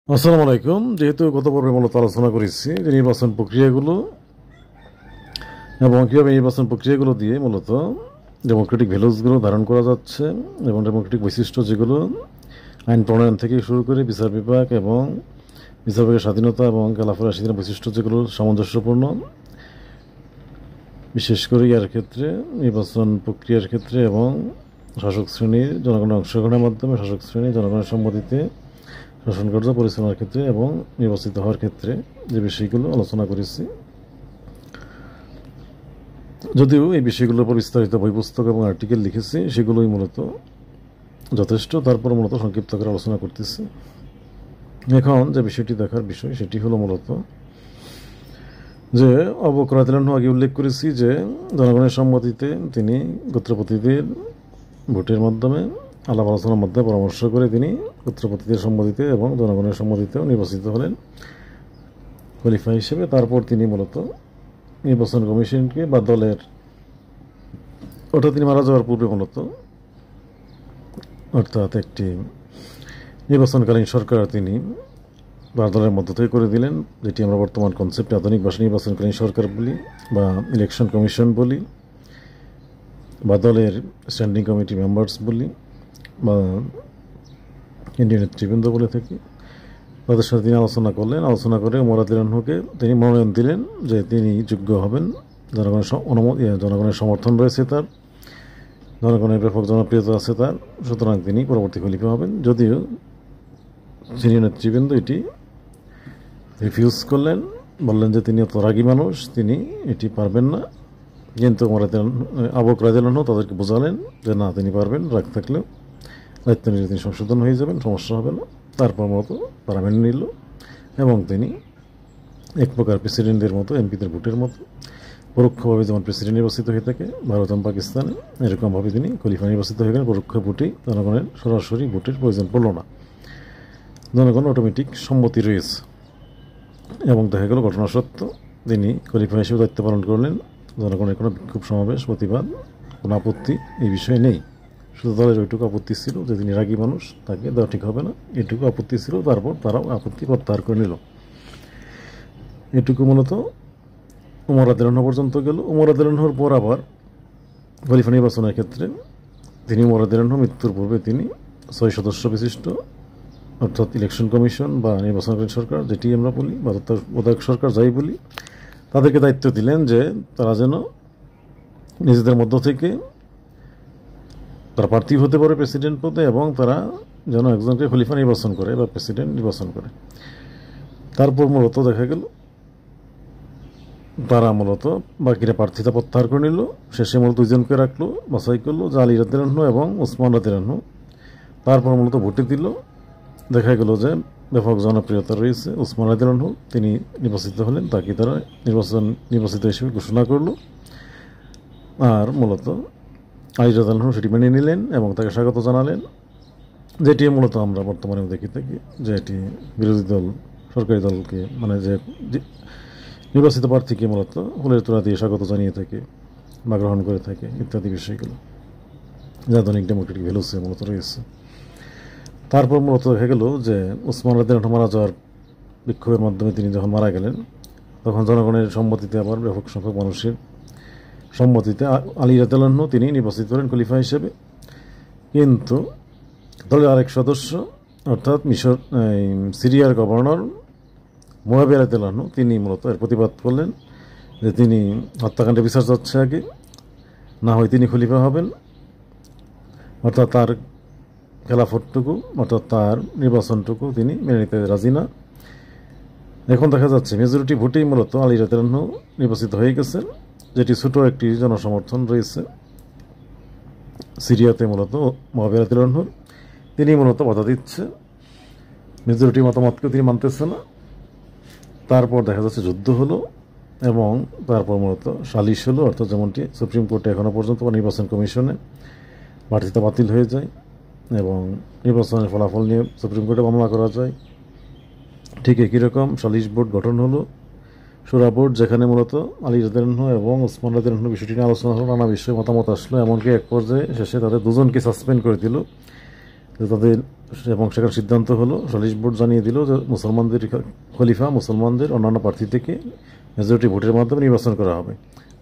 আসসালামু আলাইকুম। যেহেতু গত পর্বে মূলত আলোচনা করেছি যে নির্বাচন প্রক্রিয়াগুলো এবং কীভাবে নির্বাচন প্রক্রিয়াগুলো দিয়ে মূলত ডেমোক্রেটিক ভ্যালুসগুলো ধারণ করা যাচ্ছে এবং ডেমোক্রেটিক বৈশিষ্ট্য যেগুলো আইন প্রণয়ন থেকে শুরু করে বিচার বিভাগ এবং বিচার বিভাগের স্বাধীনতা এবং খেলাফত রাশিদের বৈশিষ্ট্য যেগুলো সামঞ্জস্যপূর্ণ, বিশেষ করে ইয়ার ক্ষেত্রে নির্বাচন প্রক্রিয়ার ক্ষেত্রে এবং শাসক শ্রেণীর জনগণের অংশগ্রহণের মাধ্যমে শাসক শ্রেণী জনগণের সম্মতিতে শাসন কার্য পরিচালনার ক্ষেত্রে এবং নির্বাচিত হওয়ার ক্ষেত্রে যে বিষয়গুলো আলোচনা করেছি। যদিও এই বিষয়গুলোর উপর বিস্তারিত বই পুস্তক এবং আর্টিকেল লিখেছি, সেগুলোই মূলত যথেষ্ট, তারপর মূলত সংক্ষিপ্ত করে আলোচনা করতেছি। এখন যে বিষয়টি দেখার বিষয় সেটি হলো মূলত যে অবকরাতিলান আগে উল্লেখ করেছি যে জনগণের সম্মতিতে তিনি গোত্রপতিদের ভোটের মাধ্যমে আলাপ আলোচনার মধ্যে পরামর্শ করে তিনি গোত্রপতিদের সম্মতিতে এবং জনগণের সম্মতিতেও নির্বাচিত হলেন খলিফা হিসেবে। তারপর তিনি মূলত নির্বাচন কমিশনকে বা দলের অর্থাৎ তিনি মারা যাওয়ার পূর্বে মূলত অর্থাৎ একটি নির্বাচনকালীন সরকার তিনি বা দলের মধ্য থেকে করে দিলেন, যেটি আমরা বর্তমান কনসেপ্টে আধুনিক ভাষা নির্বাচনকালীন সরকার বলি বা ইলেকশন কমিশন বলি বা দলের স্ট্যান্ডিং কমিটি মেম্বার্স বলি বা ইন্ডিয়ান নেতৃবৃন্দ বলে থাকি। তাদের সাথে তিনি আলোচনা করলেন, আলোচনা করে মোরাদিলানহুকে তিনি মনোনয়ন দিলেন যে তিনি যোগ্য হবেন, জনগণের সমর্থন রয়েছে তার, জনগণের ব্যাপক জনপ্রিয়তা আছে তার, সুতরাং তিনি পরবর্তী খলিফা হবেন। যদিও সিনিয়র নেতৃবৃন্দ এটি রিফিউজ করলেন, বললেন যে তিনি অত রাগী মানুষ, তিনি এটি পারবেন না। কিন্তু আবু রাদিয়াল্লাহু তাদেরকে বোঝালেন যে না, তিনি পারবেন, রাগ থাকলেও দায়িত্ব নিলে তিনি সংশোধন হয়ে যাবেন, সমস্যা হবে না। তারপর মতো তারা মেনে নিল এবং তিনি এক প্রকার প্রেসিডেন্টদের মতো, এমপিদের ভোটের মতো পরোক্ষভাবে যেমন প্রেসিডেন্ট নির্বাচিত হয়ে থাকে ভারত এবং পাকিস্তানে, এরকমভাবে তিনি খলিফা নির্বাচিত হয়ে গেলেন। পরোক্ষ ভোটেই জনগণের সরাসরি ভোটের প্রয়োজন পড়ল না, জনগণ অটোমেটিক সম্মতি রয়েছে। এবং দেখা গেল ঘটনা সত্য, তিনি খলিফা হিসেবে দায়িত্ব পালন করলেন। জনগণের কোনো বিক্ষোভ সমাবেশ প্রতিবাদ কোনো আপত্তি এই বিষয়ে নেই। শুধু দলের ওইটুকু আপত্তি ছিল যে তিনি রাগী মানুষ, তাকে দেওয়া ঠিক হবে না, এটুকু আপত্তি ছিল। তারপর তারাও আপত্তি প্রত্যাহার করে নিল। এটুকু মূলত উমর রাদিয়াল্লাহু পর্যন্ত গেল। উমর রাদিয়াল্লাহুর পর আবার খলিফা নির্বাচনের ক্ষেত্রে তিনি উমর রাদিয়াল্লাহু মৃত্যুর পূর্বে তিনি 6 সদস্য বিশিষ্ট অর্থাৎ ইলেকশন কমিশন বা নির্বাচনকালীন সরকার যেটি আমরা বলি বা তত্ত্বাবধায়ক সরকার যাই বলি, তাদেরকে দায়িত্ব দিলেন যে তারা যেন নিজেদের মধ্য থেকে তারা প্রার্থী হতে পারে প্রেসিডেন্ট পদে এবং তারা যেন একজনকে খলিফা নির্বাচন করে বা প্রেসিডেন্ট নির্বাচন করে। তারপর মূলত দেখা গেল তারা মূলত বাকিরা প্রার্থিতা প্রত্যাহার করে নিল। শেষে মূলত দুইজনকে রাখলো, বাছাই করলো, যে আলী রাদিয়াল্লাহু এবং ওসমান রাদিয়াল্লাহু। তারপর মূলত ভোটে দিল। দেখা গেল যে ব্যাপক জনপ্রিয়তা রয়েছে ওসমান রাদিয়াল্লাহু, তিনি নির্বাচিত হলেন, তাকে তারা নির্বাচিত হিসেবে ঘোষণা করলো। আর মূলত আলী রাদিয়াল্লাহু সেটি মেনে নিলেন এবং তাকে স্বাগত জানালেন, যেটি মূলত আমরা বর্তমানে দেখি থাকি যে এটি বিরোধী দল সরকারি দলকে মানে যে নির্বাচিত প্রার্থীকে মূলত ফুলের তোড়া দিয়ে স্বাগত জানিয়ে থাকে বা গ্রহণ করে থাকে ইত্যাদি বিষয়গুলো, যা আধুনিক ডেমোক্রেটিক ভ্যালুসে মূলত রয়েছে। তারপর মূলত দেখা গেল যে ওসমান রাদিয়াল্লাহু মারা যাওয়ার বিক্ষোভের মাধ্যমে তিনি যখন মারা গেলেন, তখন জনগণের সম্মতিতে আবার ব্যাপক সংখ্যক মানুষের সম্মতিতে আলী রাদিয়াল্লাহু তিনি নির্বাচিত হলেন খলিফা হিসেবে। কিন্তু দলের আরেক সদস্য অর্থাৎ সিরিয়ার গভর্নর মুয়াবিয়া রাদিয়াল্লাহু তিনি মূলত এর প্রতিবাদ করলেন যে তিনি হত্যাকাণ্ডের বিচার যাচ্ছে আগে, না হয় তিনি খলিফা হবেন, অর্থাৎ তার খেলাফতটুকু অর্থাৎ তার নির্বাচনটুকু তিনি মেনে নিতে রাজি না। এখন দেখা যাচ্ছে মেজরিটি ভোটেই মূলত আলী রাদিয়াল্লাহু নির্বাচিত হয়ে গেছেন, যেটি ছোট একটি জনসমর্থন রয়েছে সিরিয়াতে মূলত মুয়াবিয়া রাদিয়াল্লাহু, তিনি মূলত বাধা দিচ্ছে, মেজরিটি মতামতকে তিনি মানতেছে না। তারপর দেখা যাচ্ছে যুদ্ধ হলো এবং তারপর মূলত সালিশ হলো, অর্থাৎ যেমনটি সুপ্রিম কোর্টে এখনও পর্যন্ত বা নির্বাচন কমিশনে প্রার্থিতা বাতিল হয়ে যায় এবং নির্বাচনের ফলাফল নিয়ে সুপ্রিম কোর্টে মামলা করা যায়। ঠিক একই রকম সালিশ বোর্ড গঠন হলো, শুরা বোর্ড, যেখানে মূলত আলী রাদিয়াল্লাহু এবং ওসমান রাদিয়াল্লাহু বিষয়টি নিয়ে আলোচনা হলো, নানা বিষয়ে মতামত আসলো, এমনকি এক পর্যায়ে শেষে তাদের দুজনকে সাসপেন্ড করে দিল, যে তাদের এবং সেখানে সিদ্ধান্ত হলো, সালিশ বোর্ড জানিয়ে দিল যে মুসলমানদের খলিফা মুসলমানদের অন্যান্য প্রার্থী থেকে মেজরিটি ভোটের মাধ্যমে নির্বাচন করা হবে,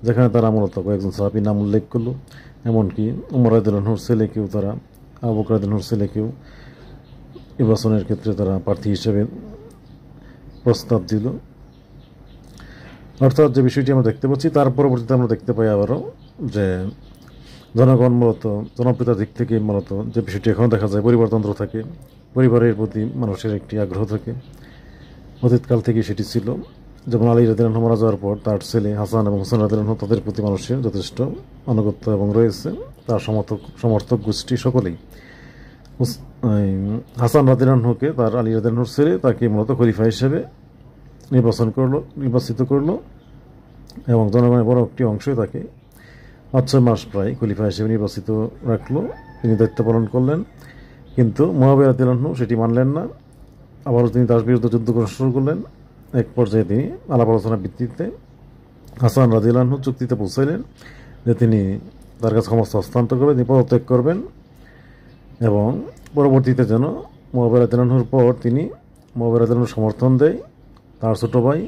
যেখানে তারা মূলত কয়েকজন সাহাবীর নাম উল্লেখ করলো, এমনকি উমর রাদিয়াল্লাহু আনহুর ছেলেকেও তারা, আবু বকর রাদিয়াল্লাহু আনহুর ছেলেকেও নির্বাচনের ক্ষেত্রে তারা প্রার্থী হিসেবে প্রস্তাব দিল। অর্থাৎ যে বিষয়টি আমরা দেখতে পাচ্ছি, তার পরবর্তীতে আমরা দেখতে পাই আবারও যে জনগণ মূলত জনপ্রিয়তার দিক থেকে মূলত যে বিষয়টি এখনও দেখা যায়, পরিবারতন্ত্র থাকে, পরিবারের প্রতি মানুষের একটি আগ্রহ থাকে, অতীতকাল থেকে সেটি ছিল। যেমন আলী রাদিয়াল্লাহু আনহু মারা যাওয়ার পর তার ছেলে হাসান এবং হোসেন রাদিয়াল্লাহু আনহু, তাদের প্রতি মানুষের যথেষ্ট আনুগত্য এবং রয়েছে, তার সমর্থক গোষ্ঠী সকলেই হাসান রাদিয়াল্লাহু আনহুকে, তার আলী রাদিয়াল্লাহু আনহুর ছেলে, তাকে মূলত খলিফা হিসেবে নির্বাচিত করলো এবং জনগণের বড় একটি অংশই তাকে 5-6 মাস প্রায় খলিফা হিসেবে নির্বাচিত রাখলো, তিনি দায়িত্ব পালন করলেন। কিন্তু মুআবিয়া রাদিয়াল্লাহু আনহু সেটি মানলেন না, আবারও তিনি তার বিরুদ্ধে যুদ্ধ করা শুরু করলেন। এক পর্যায়ে তিনি আলাপ আলোচনার ভিত্তিতে হাসান রাদিয়াল্লাহু আনহু চুক্তিতে পৌঁছাইলেন যে তিনি তার কাছে ক্ষমতা হস্তান্তর করবেন, তিনি পদত্যাগ করবেন, এবং পরবর্তীতে যেন মুআবিয়া রাদিয়াল্লাহু আনহুর পর তিনি মুআবিয়া রাদিয়াল্লাহু আনহুর সমর্থন দেয় তার ছোট ভাই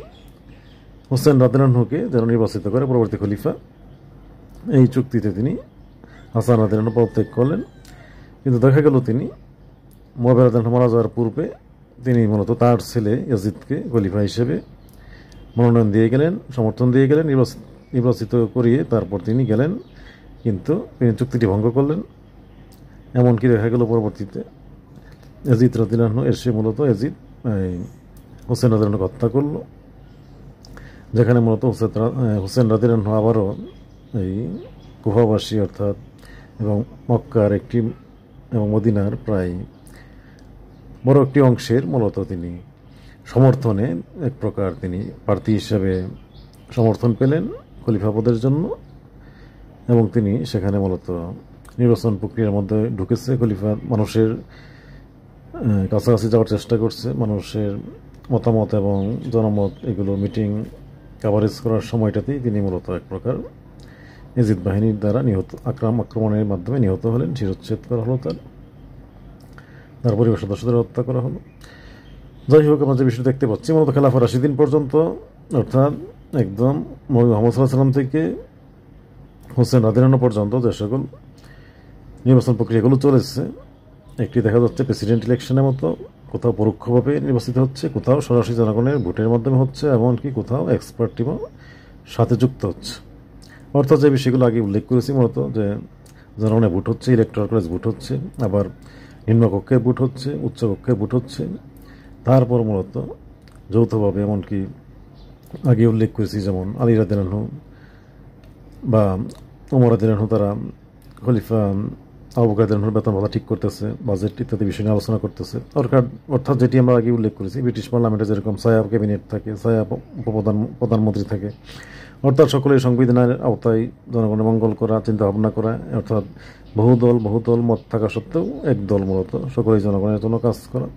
হোসেন রাদিয়াল্লাহু আনহুকে যেন নির্বাচিত করে পরবর্তী খলিফা। এই চুক্তিতে তিনি হাসান রাদিয়াল্লাহু আনহু পদত্যাগ করলেন। কিন্তু দেখা গেল তিনি মুআবিয়া রাদিয়াল্লাহু আনহু মারা যাওয়ার পূর্বে তিনি মূলত তার ছেলে ইয়াজিদকে খলিফা হিসেবে মনোনয়ন দিয়ে গেলেন, সমর্থন দিয়ে গেলেন, নির্বাচিত করিয়ে তারপর তিনি গেলেন, কিন্তু তিনি চুক্তিটি ভঙ্গ করলেন। এমনকি দেখা গেল পরবর্তীতে ইয়াজিদ রাদিয়াল্লাহু আনহু এসে মূলত হোসেন রাদিয়াল্লাহু আনহুকে হত্যা করল, যেখানে মূলত হোসেন রাদিয়াল্লাহু আনহু আবারও এই কুফাবাসী অর্থাৎ এবং মক্কার একটি এবং মদিনার প্রায় বড় একটি অংশের মূলত তিনি সমর্থনে এক প্রকার তিনি প্রার্থী হিসাবে সমর্থন পেলেন খলিফা পদের জন্য, এবং তিনি সেখানে মূলত নির্বাচন প্রক্রিয়ার মধ্যে ঢুকেছে। খলিফা মানুষের কাছাকাছি যাওয়ার চেষ্টা করছে, মানুষের মতামত এবং জনমত এগুলো মিটিং কাভারেজ করার সময়টাতেই তিনি মূলত এক প্রকার ইয়াজিদ বাহিনীর দ্বারা আক্রমণের মাধ্যমে নিহত হলেন, শিরচ্ছেদ করা হলো, তার পরিবার সদস্যদের হত্যা করা হলো। যাই হোক, আমরা যে বিষয়টা দেখতে পাচ্ছি মূলত খেলাফা রাশিদিন পর্যন্ত, অর্থাৎ একদম নবী মুহাম্মদ সাল্লাল্লাহু আলাইহি ওয়াসাল্লাম থেকে হোসেন রাদিয়াল্লাহু আনহু পর্যন্ত যে সকল নির্বাচন প্রক্রিয়াগুলো চলেছে, একটি দেখা যাচ্ছে প্রেসিডেন্ট ইলেকশনের মতো, কোথাও পরোক্ষভাবে নির্বাচিত হচ্ছে, কোথাও সরাসরি জনগণের ভোটের মাধ্যমে হচ্ছে, এমনকি কোথাও এক্সপার্ট টিমও সাথে যুক্ত হচ্ছে। অর্থাৎ যে বিষয়গুলো আগে উল্লেখ করেছি মূলত, যে জনগণের ভোট হচ্ছে, ইলেকট্রাল কলেজ ভোট হচ্ছে, আবার নিম্নকক্ষের ভোট হচ্ছে, উচ্চকক্ষের ভোট হচ্ছে, তারপর মূলত যৌথভাবে, এমনকি আগে উল্লেখ করেছি যেমন আলী রাদিয়াল্লাহু আনহু বা ওমর রাদিয়াল্লাহু আনহু, তারা খলিফা আবু বকর রাদিয়াল্লাহু আনহুর বেতন ভাতা ঠিক করতেছে, বাজেট ইত্যাদি বিষয় নিয়ে আলোচনা করতেছে। অর্থাৎ যেটি আমরা আগে উল্লেখ করেছি, ব্রিটিশ পার্লামেন্টে যেরকম ছায়া ক্যাবিনেট থাকে, ছায়া প্রধানমন্ত্রী থাকে, অর্থাৎ সকলেই সংবিধানের আওতায় জনগণের মঙ্গল করা, চিন্তা ভাবনা করা, অর্থাৎ বহুদল মত থাকা সত্ত্বেও এক দল মূলত সকলেই জনগণের জন্য কাজ করা,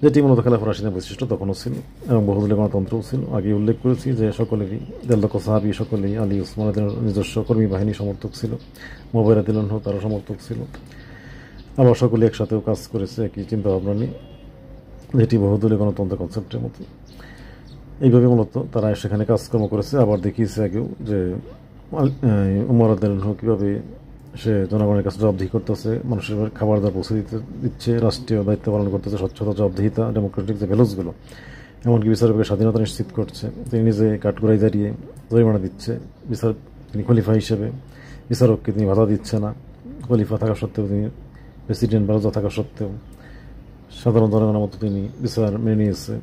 যেটি মূলত খেলাফা রাশিদের বৈশিষ্ট্য তখনও ছিল, এবং বহুদলীয় গণতন্ত্রও ছিল। আগে উল্লেখ করেছি যে সকলেরই 1.5 লক্ষ সাহাবী সকলেই আলী ওসমানের নিজস্ব কর্মী বাহিনী সমর্থক ছিল, মুআবিয়া রাদিয়াল্লাহু আনহু তারও সমর্থক ছিল, আবার সকলে একসাথেও কাজ করেছে একই চিন্তা ভাবনা নিয়ে, যেটি বহুদলীয় গণতন্ত্রের কনসেপ্টের মতো। এইভাবে মূলত তারা সেখানে কাজকর্ম করেছে। আবার দেখিয়েছে আগেও যে উমর রাদিয়াল্লাহু আনহু কীভাবে সে জনগণের কাছে জবাবদিহি করতেছে, মানুষের খাবার দাবার পৌঁছে দিচ্ছে, রাষ্ট্রীয় দায়িত্ব পালন করতেছে, স্বচ্ছতা, জবাবদিহিতা, ডেমোক্রেটিক যে ভ্যালুসগুলো, এমনকি বিচারকের স্বাধীনতা নিশ্চিত করছে। তিনি নিজে কাঠগড়ায় দাঁড়িয়ে জরিমানা দিচ্ছে, তিনি খলিফা হিসেবে বিচারককে তিনি বাধা দিচ্ছে না, খলিফা থাকা সত্ত্বেও, তিনি প্রেসিডেন্ট বা রাজা থাকা সত্ত্বেও সাধারণ জনগণের মতো তিনি বিচার মেনে নিয়েছে।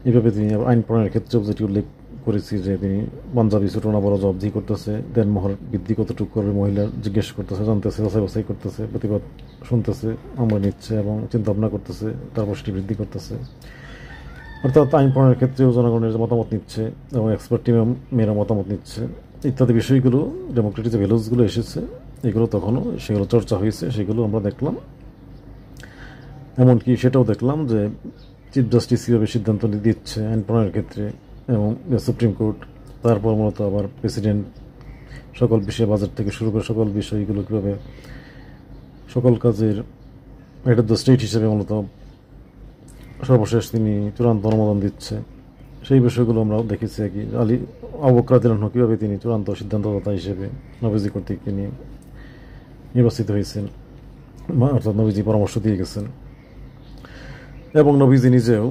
এইভাবে তিনি আইন প্রণয়নের ক্ষেত্রেও যেটি উল্লেখ করেছি যে তিনি পাঞ্জাবি ছোট না বড় জবাবদিহি করতেছে, দেনমোহর বৃদ্ধি কতটুকু করবে মহিলার জিজ্ঞেস করতেছে, জানতেছে, বাছাই করতেছে, প্রতিবাদ শুনতেছে, আমরা নিচ্ছে এবং চিন্তা ভাবনা করতেছে, তারপর সেটি বৃদ্ধি করতেছে। অর্থাৎ আইন প্রণয়নের ক্ষেত্রেও জনগণের মতামত নিচ্ছে এবং এক্সপার্ট টিমের মেয়েরা মতামত নিচ্ছে, ইত্যাদি বিষয়গুলো, ডেমোক্রেটিক যে ভ্যালুসগুলো এসেছে এগুলো তখনও সেগুলো চর্চা হয়েছে, সেগুলো আমরা দেখলাম। এমনকি সেটাও দেখলাম যে চিফ জাস্টিস কীভাবে সিদ্ধান্ত দিচ্ছে আইন প্রণয়নের ক্ষেত্রে, এবং সুপ্রিম কোর্ট, তারপর মূলত আবার প্রেসিডেন্ট সকল বিষয়ে, বাজেট থেকে শুরু করে সকল বিষয়গুলো কীভাবে সকল কাজের হেড অফ দ্য স্টেট হিসেবে মূলত সর্বশেষ তিনি চূড়ান্ত অনুমোদন দিচ্ছে, সেই বিষয়গুলো আমরা দেখেছি কি আবু বকর রাদিয়াল্লাহু আনহু কীভাবে তিনি চূড়ান্ত সিদ্ধান্তদাতা হিসেবে নবীজি কর্তৃক তিনি নির্বাচিত হয়েছেন, অর্থাৎ নবীজি পরামর্শ দিয়ে গেছেন। এবং নবীজি নিজেও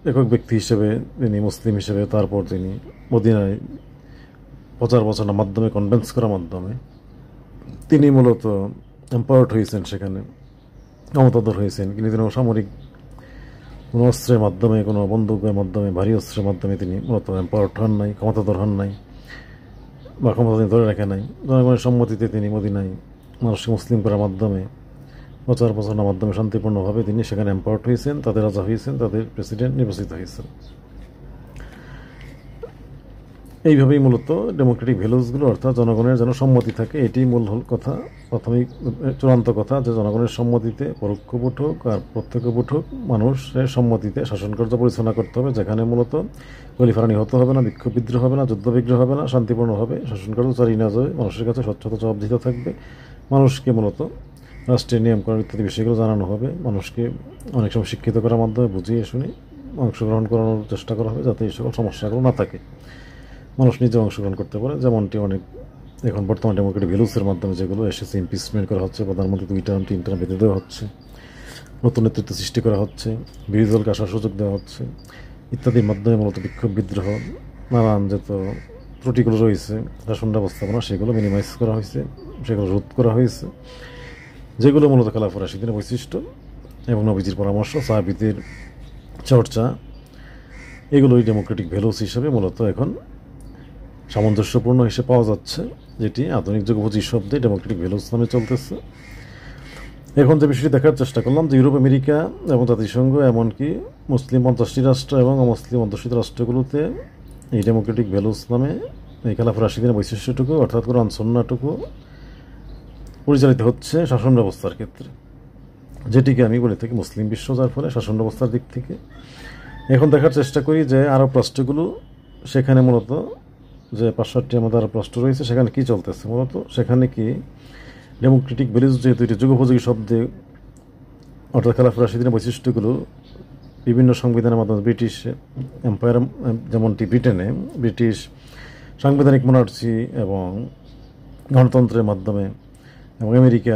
একক ব্যক্তি হিসেবে তিনি মুসলিম হিসেবে তারপর তিনি মদিনায় প্রচার প্রচারণার মাধ্যমে কনভিন্স করার মাধ্যমে তিনি মূলত এম্পাওয়ার্ড হয়েছেন, সেখানে ক্ষমতাধর হয়েছেন। কিন্তু তিনি সামরিক কোনো অস্ত্রের মাধ্যমে, কোনো বন্দুকের মাধ্যমে, ভারী অস্ত্রের মাধ্যমে তিনি মূলত এম্পাওয়ার্ড হন নাই, ক্ষমতাধর হন নাই বা ক্ষমতা তিনি ধরে রাখেন নাই। জনগণের সম্মতিতে তিনি মদিনায় মানুষকে মুসলিম করার মাধ্যমে, প্রচার প্রচারণার মাধ্যমে শান্তিপূর্ণভাবে তিনি সেখানে এম্পাওয়ার্ড হয়েছেন, তাদের রাজা হয়েছেন, তাদের প্রেসিডেন্ট নির্বাচিত হয়েছেন। এইভাবেই মূলত ডেমোক্রেটিক ভ্যালুসগুলো, অর্থাৎ জনগণের যেন সম্মতি থাকে, এটি মূল কথা, প্রাথমিক চূড়ান্ত কথা, যে জনগণের সম্মতিতে পরোক্ষ ভোট হোক আর প্রত্যক্ষ ভোট হোক, মানুষের সম্মতিতে শাসনকার্য পরিচালনা করতে হবে, যেখানে মূলত গলিফারানি হতে হবে না, বিক্ষোভ বিদ্রোহ হবে না, যুদ্ধ বিগ্রহ হবে না, শান্তিপূর্ণভাবে শাসনকার্য চালিয়ে নেওয়া যাবে, মানুষের কাছে স্বচ্ছতা জবাবদিহিতা থাকবে, মানুষকে মূলত রাষ্ট্রের নিয়মকানুন ইত্যাদি বিষয়গুলো জানানো হবে, মানুষকে অনেক সময় শিক্ষিত করার মাধ্যমে বুঝিয়ে শুনে অংশগ্রহণ করানোর চেষ্টা করা হবে, যাতে এই সকল সমস্যাগুলো না থাকে, মানুষ নিজে অংশগ্রহণ করতে পারে। যেমনটি অনেক এখন বর্তমান ডেমোক্রেটিক ভ্যালুসের মাধ্যমে যেগুলো এসেছে, ইমপিচমেন্ট করা হচ্ছে, প্রধানমন্ত্রী 2 টার্ম 3 টার্ম বেঁধে দেওয়া হচ্ছে, নতুন নেতৃত্ব সৃষ্টি করা হচ্ছে, বিরোধী দলকে আসার সুযোগ দেওয়া হচ্ছে ইত্যাদির মাধ্যমে মূলত বিক্ষোভ বিদ্রোহ, নানান যত ত্রুটিগুলো রয়েছে শাসন ব্যবস্থাপনা, সেগুলো মিনিমাইজ করা হয়েছে, সেগুলো রোধ করা হয়েছে, যেগুলো মূলত খেলাফত রাশিদিনের বৈশিষ্ট্য এবং নবীজির পরামর্শ, সাহাবীদের চর্চা, এগুলোই ডেমোক্রেটিক ভ্যালুস হিসেবে মূলত এখন সামঞ্জস্যপূর্ণ হিসেবে পাওয়া যাচ্ছে, যেটি আধুনিক যুগোপযোগী শব্দে ডেমোক্রেটিক ভ্যালুস নামে চলতেছে। এখন যে বিষয়টি দেখার চেষ্টা করলাম যে ইউরোপ, আমেরিকা এবং জাতিসংঘ, এমনকি মুসলিম 50টি রাষ্ট্র এবং অমুসলিম অধ্যুষিত রাষ্ট্রগুলোতে এই ডেমোক্রেটিক ভ্যালুস নামে এই খেলাফত রাশিদিনের বৈশিষ্ট্যটুকু, অর্থাৎ কোরআন সুন্নাহটুকু পরিচালিত হচ্ছে শাসন ব্যবস্থার ক্ষেত্রে, যেটিকে আমি বলে থাকি মুসলিম বিশ্ব, যার ফলে শাসন ব্যবস্থার দিক থেকে এখন দেখার চেষ্টা করি যে আরব রাষ্ট্রগুলো, সেখানে মূলত যে 5-7টি আমাদের আরব রাষ্ট্র রয়েছে, সেখানে কি চলতেছে মূলত, সেখানে কি ডেমোক্রেটিক ভ্যালুস, যেহেতু এটি যুগোপযোগী শব্দে, অর্থাৎ খেলাফত রাশিদিনের বৈশিষ্ট্যগুলো বিভিন্ন সংবিধানের মাধ্যমে, ব্রিটিশ এম্পায়ার যেমনটি ব্রিটেনে ব্রিটিশ সাংবিধানিক মনার্চি এবং গণতন্ত্রের মাধ্যমে, এবং আমেরিকা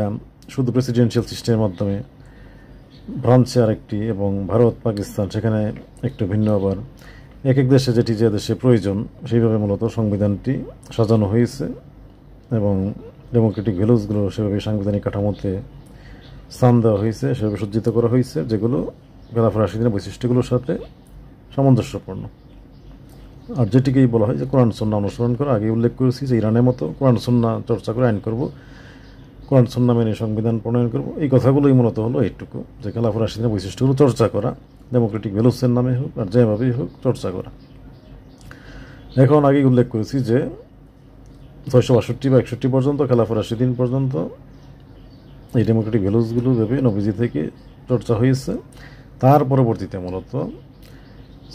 শুধু প্রেসিডেন্সিয়াল সিস্টেমের মাধ্যমে, ফ্রান্সে আরেকটি, এবং ভারত পাকিস্তান সেখানে একটু ভিন্ন, আবার এক এক দেশে যেটি যে দেশে প্রয়োজন সেইভাবে মূলত সংবিধানটি সাজানো হয়েছে এবং ডেমোক্রেটিক ভ্যালুসগুলো সেভাবে সাংবিধানিক কাঠামোতে স্থান দেওয়া হয়েছে, সেভাবে সজ্জিত করা হয়েছে, যেগুলো খেলাফত রাশিদিনের বৈশিষ্ট্যগুলোর সাথে সামঞ্জস্যপূর্ণ। আর যেটিকেই বলা হয় যে কোরআন সুন্নাহ অনুসরণ করা, আগে উল্লেখ করেছি যে ইরানের মতো কোরআন সুন্নাহ চর্চা করে আইন করব, কোরআন সুন্নাহ মেনে সংবিধান প্রণয়ন করব, এই কথাগুলোই মূলত হলো এইটুকু, যে খেলাফত রাশিদিনের বৈশিষ্ট্যগুলো চর্চা করা, ডেমোক্রেটিক ভ্যালুসের নামে হোক আর যেভাবেই হোক চর্চা করা। এখন আগেই উল্লেখ করেছি যে 662 বা 61 পর্যন্ত, খেলাফত রাশিদিন পর্যন্ত এই ডেমোক্রেটিক ভ্যালুসগুলো ভেবে নবীজি থেকে চর্চা হয়েছে। তার পরবর্তীতে মূলত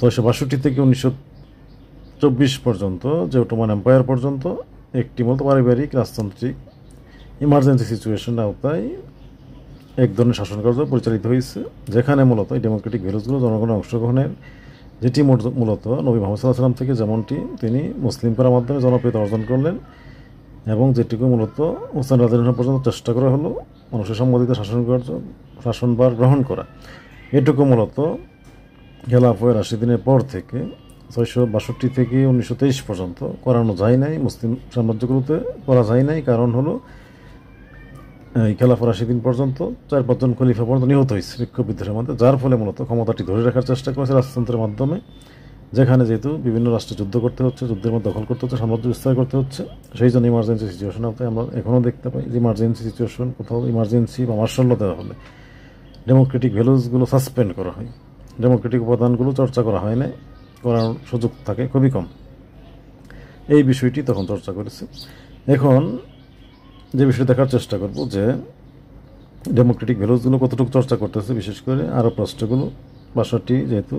662 থেকে 1924 পর্যন্ত, যে অটোমান এম্পায়ার পর্যন্ত, একটি মূলত পারিবারিক রাজতান্ত্রিক ইমার্জেন্সি সিচুয়েশন আওতায় এক ধরনের শাসনকার্য পরিচালিত হয়েছে, যেখানে মূলত এই ডেমোক্রেটিক ভ্যালুসগুলো জনগণের অংশগ্রহণের, যেটি মূলত নবী মুহাম্মদ সাল্লাল্লাহু আলাইহি ওয়াসাল্লাম থেকে যেমনটি তিনি মুসলিম করার মাধ্যমে জনপ্রিয়তা অর্জন করলেন, এবং যেটিকে মূলত হোসেন রাদিয়াল্লাহু পর্যন্ত চেষ্টা করা হলো মানুষের সম্মতিতে শাসনভার গ্রহণ করা, এটুকু মূলত খেলাফত রাশিদিনের পর থেকে 662 থেকে 1923 পর্যন্ত করানো যায় নাই, মুসলিম সাম্রাজ্যগুলোতে করা যায় নাই। কারণ হলো এই খেলাফত রাশিদিন পর্যন্ত 4-5 জন খলিফা পর্যন্ত নিহত হয়েছে বিক্ষোভ বিদ্রোহের মধ্যে, যার ফলে মূলত ক্ষমতাটি ধরে রাখার চেষ্টা করেছে রাজতন্ত্রের মাধ্যমে, যেখানে যেহেতু বিভিন্ন রাষ্ট্রে যুদ্ধ করতে হচ্ছে, যুদ্ধের মধ্যে দখল করতে হচ্ছে, সাম্রাজ্য বিস্তার করতে হচ্ছে, সেই জন্য ইমার্জেন্সি সিচুয়েশন হতে আমরা এখনও দেখতে পাই যে ইমার্জেন্সি সিচুয়েশন, কোথাও ইমার্জেন্সি বা মার্শাল ল দেওয়া হলে ডেমোক্রেটিক ভ্যালুসগুলো সাসপেন্ড করা হয়, ডেমোক্রেটিক উপাদানগুলো চর্চা করা হয় না, করার সুযোগ থাকে খুবই কম। এই বিষয়টি তখন চর্চা করেছে। এখন যে বিষয় দেখার চেষ্টা করব যে ডেমোক্রেটিক ভ্যালুসগুলো কতটুকু চর্চা করতেছে, বিশেষ করে আরব রাষ্ট্রগুলো, 62টি যেহেতু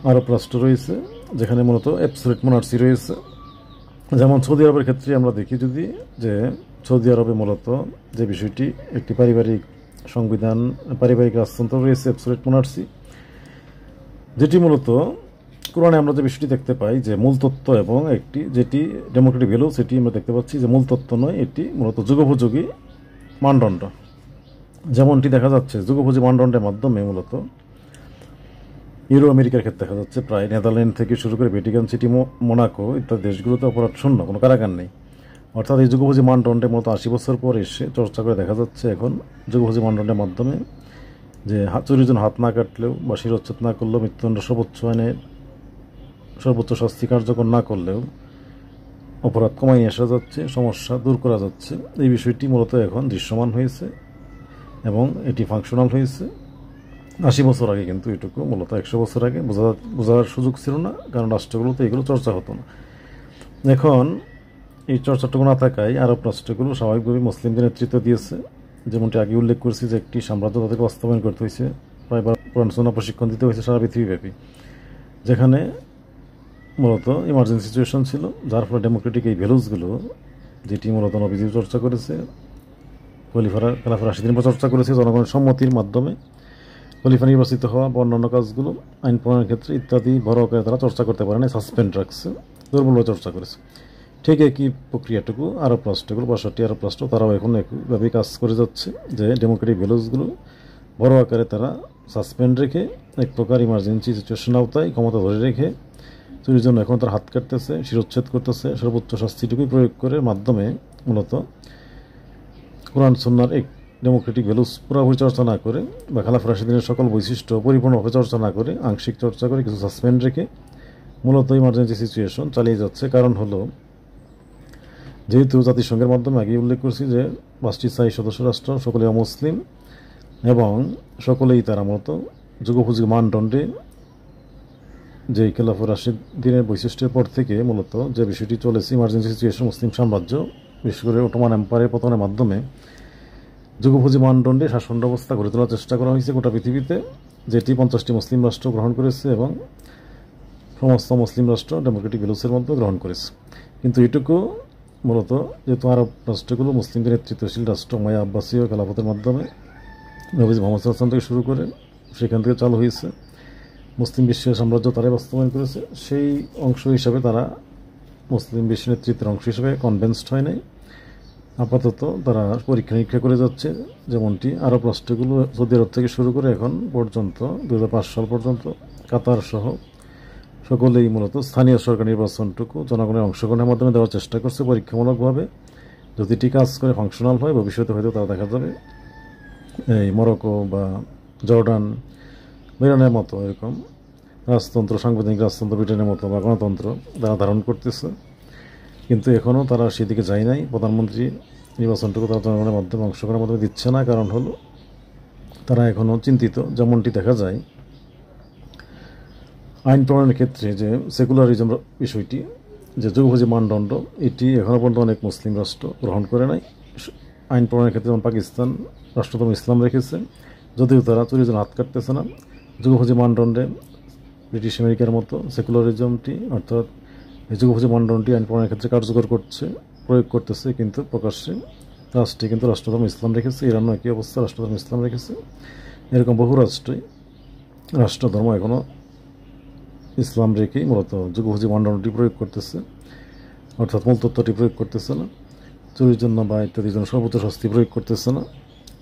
আরব রাষ্ট্র রয়েছে, যেখানে মূলত অ্যাবসলিউট মনার্সি রয়েছে। যেমন সৌদি আরবের ক্ষেত্রে আমরা দেখি যদি, যে সৌদি আরবে মূলত যে বিষয়টি একটি পারিবারিক সংবিধান, পারিবারিক রাজতন্ত্র রয়েছে, অ্যাবসোলিউট মনার্সি, যেটি মূলত কোরআনে আমরা যে বিষয়টি দেখতে পাই যে মূল তত্ত্ব এবং একটি যেটি ডেমোক্রেটিক ভ্যালু, সেটি আমরা দেখতে পাচ্ছি যে মূল তত্ত্ব নয়, এটি মূলত যুগোপযোগী মানদণ্ড। যেমনটি দেখা যাচ্ছে যুগোপযোগী মানদণ্ডের মাধ্যমে মূলত ইউরো আমেরিকার ক্ষেত্রে দেখা যাচ্ছে প্রায় নেদারল্যান্ড থেকে শুরু করে ভ্যাটিকান সিটি, মোনাকো ইত্যাদি দেশগুলোতে অপরাধ শূন্য, কোনো কারাগার নেই। অর্থাৎ এই যুগোপযোগী মানদণ্ডের মতো 80 বছর পর এসে চর্চা করে দেখা যাচ্ছে এখন যুগোপযোগী মানদণ্ডের মাধ্যমে যে চুরির জন্য হাত না কাটলেও বা শিরোচ্ছেদ না করলেও, মৃত্যুদণ্ড সর্বোচ্চ আইনের সর্বোচ্চ শাস্তি কার্যকর না করলেও অপরাধ কমাই আসা যাচ্ছে, সমস্যা দূর করা যাচ্ছে। এই বিষয়টি মূলত এখন দৃশ্যমান হয়েছে এবং এটি ফাংশনাল হয়েছে। 80 বছর আগে কিন্তু এটুকু মূলত 100 বছর আগে বোঝার সুযোগ ছিল না, কারণ রাষ্ট্রগুলোতে এগুলো চর্চা হতো না। এখন এই চর্চাটুকু না থাকায় আরব রাষ্ট্রগুলো স্বাভাবিকভাবে মুসলিমদের নেতৃত্ব দিয়েছে। যেমনটি আগে উল্লেখ করেছি যে একটি সাম্রাজ্য তাদেরকে বাস্তবায়ন করতে হয়েছে, প্রায়বার কোরআন সুন্নাহ প্রশিক্ষণ দিতে হয়েছে সারা পৃথিবীব্যাপী, যেখানে মূলত ইমার্জেন্সি সিচুয়েশন ছিল, যার ফলে ডেমোক্রেটিক এই ভ্যালুসগুলো যেটি মূলত নবীজি চর্চা করেছে, খেলাফা রাশিদিন চর্চা করেছে জনগণের সম্মতির মাধ্যমে, খলিফা নির্বাচিত হওয়া বা অন্যান্য কাজগুলো আইন প্রণয়নের ক্ষেত্রে ইত্যাদি বড় আকারে তারা চর্চা করতে পারে না, সাসপেন্ড রাখছে, দুর্বলভাবে চর্চা করেছে। ঠিক একই প্রক্রিয়াটুকু আরব রাষ্ট্রগুলো, 62 আরব রাষ্ট্র, তারাও এখন একইভাবেই কাজ করে যাচ্ছে যে ডেমোক্রেটিক ভ্যালুসগুলো বড় আকারে তারা সাসপেন্ড রেখে এক প্রকার ইমার্জেন্সি সিচুয়েশন আওতায় ক্ষমতা ধরে রেখে চুরির জন্য এখন তারা হাত কাটতেছে, শিরোচ্ছেদ করতেছে, সর্বোচ্চ শাস্তিটুকুই প্রয়োগ করে মাধ্যমে মূলত কোরআন সুন্নাহর এক ডেমোক্রেটিক ভ্যালুস পুরোপুরি চর্চা না করে বা খেলাফা রাশিদিনের সকল বৈশিষ্ট্য পরিপূর্ণভাবে চর্চা না করে আংশিক চর্চা করে কিছু সাসপেন্ড রেখে মূলত ইমার্জেন্সি সিচুয়েশন চালিয়ে যাচ্ছে। কারণ হলো যেহেতু জাতিসংঘের মাধ্যমে আগে উল্লেখ করছি যে 5টি স্থায়ী সদস্য রাষ্ট্র সকলেই অমুসলিম এবং সকলেই তারা মূলত যুগোপযোগী মানদণ্ডে যে খেলাফা রাশিদিনের বৈশিষ্ট্যের পর থেকে মূলত যে বিষয়টি চলেছে ইমার্জেন্সি সিচুয়েশন, মুসলিম সাম্রাজ্য বিশেষ করে ওটোমান এম্পায়ারের পতনের মাধ্যমে যুগোপযোগী মানদণ্ডে শাসন ব্যবস্থা গড়ে তোলার চেষ্টা করা হয়েছে গোটা পৃথিবীতে, যেটি 50টি মুসলিম রাষ্ট্র গ্রহণ করেছে এবং সমস্ত মুসলিম রাষ্ট্র ডেমোক্রেটিক ভ্যালুসের মধ্যে গ্রহণ করেছে। কিন্তু এটুকু মূলত যেহেতু আরব রাষ্ট্রগুলো মুসলিমদের নেতৃত্বশীল রাষ্ট্র উমাইয়া আব্বাসীয় খেলাফতের মাধ্যমে নবী মুহাম্মদ সাল্লাল্লাহু আলাইহি ওয়াসাল্লাম থেকে শুরু করে সেখান থেকে চালু হয়েছে, মুসলিম বিশ্বের সাম্রাজ্য তারাই বাস্তবায়ন করেছে। সেই অংশ হিসাবে তারা মুসলিম বিশ্ব নেতৃত্বের অংশ হিসেবে কনভিন্সড হয় নাই। আপাতত তারা পরীক্ষা নিরীক্ষা করে যাচ্ছে, যেমনটি আরব রাষ্ট্রগুলো সৌদি আরব থেকে শুরু করে এখন পর্যন্ত 2005 সাল পর্যন্ত কাতার সহ সকলেই মূলত স্থানীয় সরকার নির্বাচনটুকু জনগণের অংশগ্রহণের মাধ্যমে দেওয়ার চেষ্টা করছে পরীক্ষামূলকভাবে। যদি এটি কাজ করে ফাংশনাল হয়, ভবিষ্যতে হয়তো তারা দেখা যাবে এই মরক্কো বা জর্ডান, ইরানের মতো এরকম রাজতন্ত্র, সাংবিধানিক রাজতন্ত্র, ব্রিটেনের মতো বা গণতন্ত্র তারা ধারণ করতেছে। কিন্তু এখনও তারা সেদিকে যায় নাই। প্রধানমন্ত্রী নির্বাচনটুকু তারা জনগণের মাধ্যমে অংশগ্রহণের মাধ্যমে দিচ্ছে না, কারণ হলো তারা এখনও চিন্তিত। যেমনটি দেখা যায় আইন প্রণয়নের ক্ষেত্রে যে সেকুলারিজম বিষয়টি, যে যুগোপযোগী মানদণ্ড, এটি এখনও পর্যন্ত অনেক মুসলিম রাষ্ট্র গ্রহণ করে নাই। আইন প্রণয়নের ক্ষেত্রে যেমন পাকিস্তান রাষ্ট্রতম ইসলাম রেখেছে, যদিও তারা চুরির জন্য হাত কাটতেছে না। যুগোপযোগী মানদণ্ডে ব্রিটিশ আমেরিকার মতো সেকুলারিজমটি অর্থাৎ এই যুগোপযোগী মানদণ্ডটি আইন প্রণয়নের ক্ষেত্রে কার্যকর করছে, প্রয়োগ করতেছে, কিন্তু প্রকাশ্যে রাষ্ট্রে কিন্তু রাষ্ট্রধর্ম ইসলাম রেখেছে। ইরানও একই অবস্থা, রাষ্ট্রধর্ম ইসলাম রেখেছে। এরকম বহু রাষ্ট্রই রাষ্ট্রধর্ম এখনও ইসলাম রেখেই মূলত যুগোপযোগী মানদণ্ডটি প্রয়োগ করতেছে, অর্থাৎ মূল তত্ত্বটি প্রয়োগ করতেছে না। চুরির জন্য বা ইত্যাদির জন্য সর্বোচ্চ শাস্তি প্রয়োগ করতেছে না।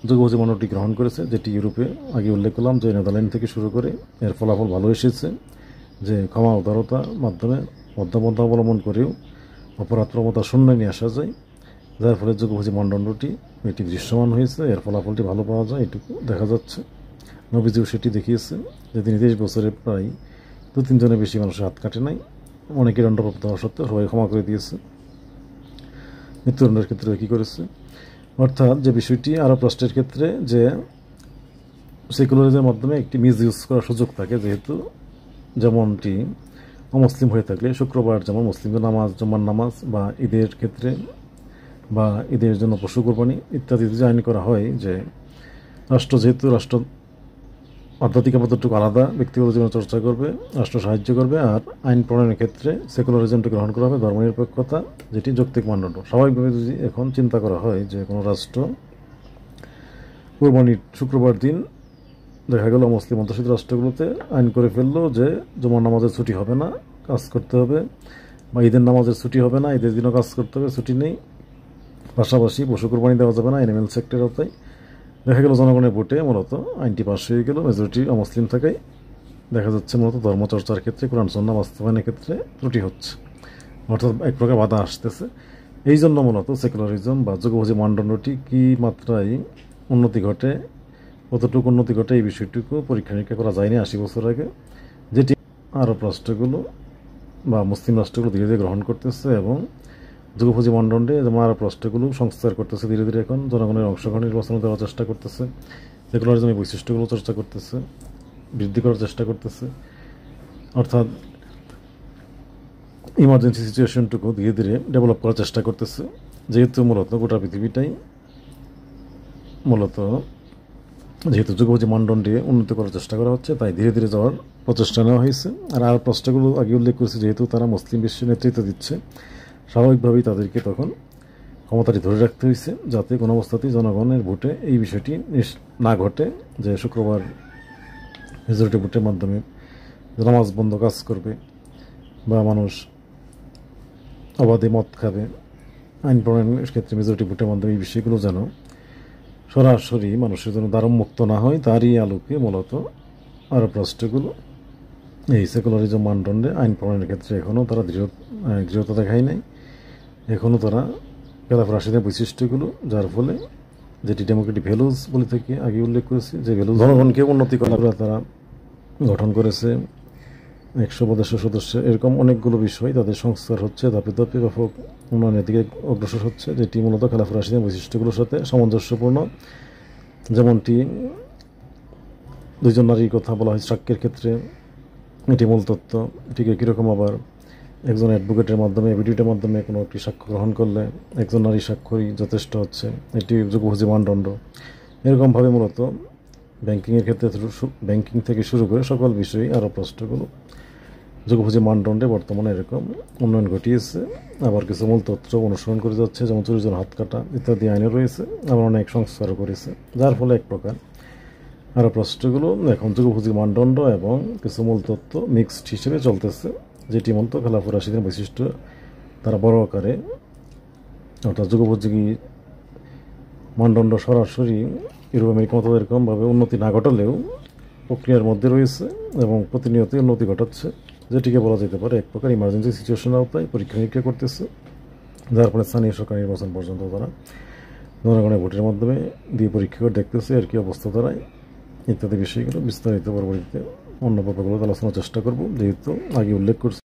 যুগোপযোগী মানদণ্ডটি গ্রহণ করেছে, যেটি ইউরোপে আগে উল্লেখ করলাম যে নেদারল্যান্ড থেকে শুরু করে এর ফলাফল ভালো এসেছে, যে ক্ষমা উদারতার মাধ্যমে মধ্যপন্থা অবলম্বন করেও অপরাধ প্রবণতা শূন্যে নিয়ে আসা যায়, যার ফলে যুগোপযোগী মানদণ্ডটি এটি দৃশ্যমান হয়েছে, এর ফলাফলটি ভালো পাওয়া যায়, এটুকু দেখা যাচ্ছে। নবীজিও সেটি দেখিয়েছে যে তিনি 23 বছরে প্রায় 2-3 জনের বেশি মানুষের হাত কাটে নাই, অনেকে দণ্ডপ্রাপ্ত হওয়া সত্ত্বেও সবাই ক্ষমা করে দিয়েছে। মৃত্যুদণ্ডের ক্ষেত্রে কী করেছে, অর্থাৎ যে বিষয়টি আরব রাষ্ট্রের ক্ষেত্রে যে সেকুলারিজমের মাধ্যমে একটি মিসইউজ করার সুযোগ থাকে, যেহেতু যেমনটি অমুসলিম হয়ে থাকলে শুক্রবার যেমন মুসলিমদের নামাজ, জুম্মার নামাজ বা ঈদের ক্ষেত্রে বা ঈদের জন্য পশু কোরবানি ইত্যাদি যে আইন করা হয়, যে রাষ্ট্র যেহেতু রাষ্ট্র আধ্যাত্মিক আপাতটুকু আলাদা, ব্যক্তিগত জীবনে চর্চা করবে, রাষ্ট্র সাহায্য করবে, আর আইন প্রণয়নের ক্ষেত্রে সেকুলারিজমটি গ্রহণ করা হবে, ধর্মনিরপেক্ষতা, যেটি যৌক্তিক মানদণ্ড। স্বাভাবিকভাবে যদি এখন চিন্তা করা হয় যে কোনো রাষ্ট্র কোরবানির শুক্রবার দিন দেখা গেল মুসলিম অধ্যুষিত রাষ্ট্রগুলোতে আইন করে ফেললো যে জুমার নামাজের ছুটি হবে না, কাজ করতে হবে, বা ঈদের নামাজের ছুটি হবে না, ঈদের দিনও কাজ করতে হবে, ছুটি নেই। পাশাপাশি পশু কোরবানি দেওয়া যাবে না অ্যানিমেল সেক্টরের আওতায়। দেখা গেল জনগণের ভোটে মূলত আইনটি পাশ হয়ে গেল, মেজরিটি অমুসলিম থাকায় দেখা যাচ্ছে মূলত ধর্মচর্চার ক্ষেত্রে, কোরআন সুন্নাহ বাস্তবায়নের ক্ষেত্রে ত্রুটি হচ্ছে, অর্থাৎ এক প্রকার বাধা আসতেছে। এই জন্য মূলত সেকুলারিজম বা যুগোপযোগী মানদণ্ডটি কী মাত্রায় উন্নতি ঘটে, কতটুকু উন্নতি ঘটে, এই বিষয়টুকু পরীক্ষা নিরীক্ষা করা যায়নি 80 বছর আগে, যেটি আরব রাষ্ট্রগুলো বা মুসলিম রাষ্ট্রগুলো ধীরে ধীরে গ্রহণ করতেছে এবং যুগোপযোগী মানদণ্ডে যেমন আরব রাষ্ট্রগুলো সংস্কার করতেছে ধীরে ধীরে, এখন জনগণের অংশগ্রহণ নির্বাচন দেওয়ার চেষ্টা করতেছে, সেকুলারিজমের বৈশিষ্ট্যগুলো চর্চা করতেছে, বৃদ্ধি করার চেষ্টা করতেছে। অর্থাৎ ইমার্জেন্সি সিচুয়েশনটুকু ধীরে ধীরে ডেভেলপ করার চেষ্টা করতেছে, যেহেতু মূলত গোটা পৃথিবীটাই মূলত যেহেতু যুগোপযোগী মানদণ্ডে উন্নতি করার চেষ্টা করা হচ্ছে, তাই ধীরে ধীরে যাওয়ার প্রচেষ্টা নেওয়া হয়েছে। আর আরব রাষ্ট্রগুলো আগে উল্লেখ করেছে, যেহেতু তারা মুসলিম বিশ্বের নেতৃত্ব দিচ্ছে, স্বাভাবিকভাবেই তাদেরকে তখন ক্ষমতাটি ধরে রাখতে হয়েছে, যাতে কোনো অবস্থাতেই জনগণের ভোটে এই বিষয়টি না ঘটে যে শুক্রবার মেজরিটি ভোটের মাধ্যমে নামাজ বন্ধ কাজ করবে বা মানুষ অবাধে মদ খাবে। আইন প্রণয়নের ক্ষেত্রে মেজরিটি ভোটের মাধ্যমে এই বিষয়গুলো যেন সরাসরি মানুষের জন্য দ্বারমুক্ত না হয়, তারই আলোকে মূলত আরব রাষ্ট্রগুলো এই সেকুলারিজম মানদণ্ডে আইন প্রণয়নের ক্ষেত্রে এখনও তারা দৃঢ়তা দেখায় নাই। এখনও তারা খেলাফ রাশিদের বৈশিষ্ট্যগুলো, যার ফলে যেটি ডেমোক্রেটিক ভ্যালুজ বলে থেকে আগে উল্লেখ করেছি, যে ভ্যালুজ জনগণকে উন্নতি করার তারা গঠন করেছে 100 সদস্য, এরকম অনেকগুলো বিষয় তাদের সংস্কার হচ্ছে, ধাপে ধাপে ব্যাপক উন্নয়নের দিকে অগ্রসর হচ্ছে, যেটি মূলত খেলাফ রাশিদের বৈশিষ্ট্যগুলোর সাথে সামঞ্জস্যপূর্ণ। যেমনটি দুইজন নারীর কথা বলা হয় সাক্ষ্যের ক্ষেত্রে, এটি মূল তত্ত্ব। ঠিক একই রকম আবার একজন অ্যাডভোকেটের মাধ্যমে, ভিডিওটির মাধ্যমে কোনো একটি সাক্ষ্য গ্রহণ করলে একজন নারী স্বাক্ষরই যথেষ্ট হচ্ছে, এটি যুগোপযোগী মানদণ্ড। এরকমভাবে মূলত ব্যাংকিংয়ের ক্ষেত্রে ব্যাংকিং থেকে শুরু করে সকল বিষয়ে আরব রাষ্ট্রগুলো যুগোপযোগী মানদণ্ডে বর্তমানে এরকম উন্নয়ন ঘটিয়েছে। আবার কিছু মূল তত্ত্ব অনুসরণ করে যাচ্ছে, যেমন চুরির জন্য হাত কাটা ইত্যাদি আইনে রয়েছে, আবার অনেক সংস্কারও করেছে, যার ফলে এক প্রকার আরব রাষ্ট্রগুলো এখন যুগোপযোগী মানদণ্ড এবং কিছু মূল তত্ত্ব মিক্সড হিসেবে চলতেছে, যেটি মূলত খেলাফ রাশিদের বৈশিষ্ট্য তারা বড় আকারে, অর্থাৎ যুগোপযোগী মানদণ্ড সরাসরি ইউরোপ আমেরিকা মতো এরকমভাবে উন্নতি না ঘটালেও প্রক্রিয়ার মধ্যে রয়েছে এবং প্রতিনিয়তই উন্নতি ঘটাচ্ছে, যেটিকে বলা যেতে পারে এক প্রকার ইমার্জেন্সি সিচুয়েশন আওতায় পরীক্ষা নিরীক্ষা করতেছে, যার ফলে স্থানীয় সরকার নির্বাচন পর্যন্ত তারা জনগণের ভোটের মাধ্যমে দিয়ে পরীক্ষা করে দেখতেছে আর কি অবস্থা দাঁড়ায় ইত্যাদি বিষয়গুলো বিস্তারিত পরবর্তীতে অন্য ব্যাপারগুলো আলোচনার চেষ্টা করব, যেহেতু আগে উল্লেখ করছি।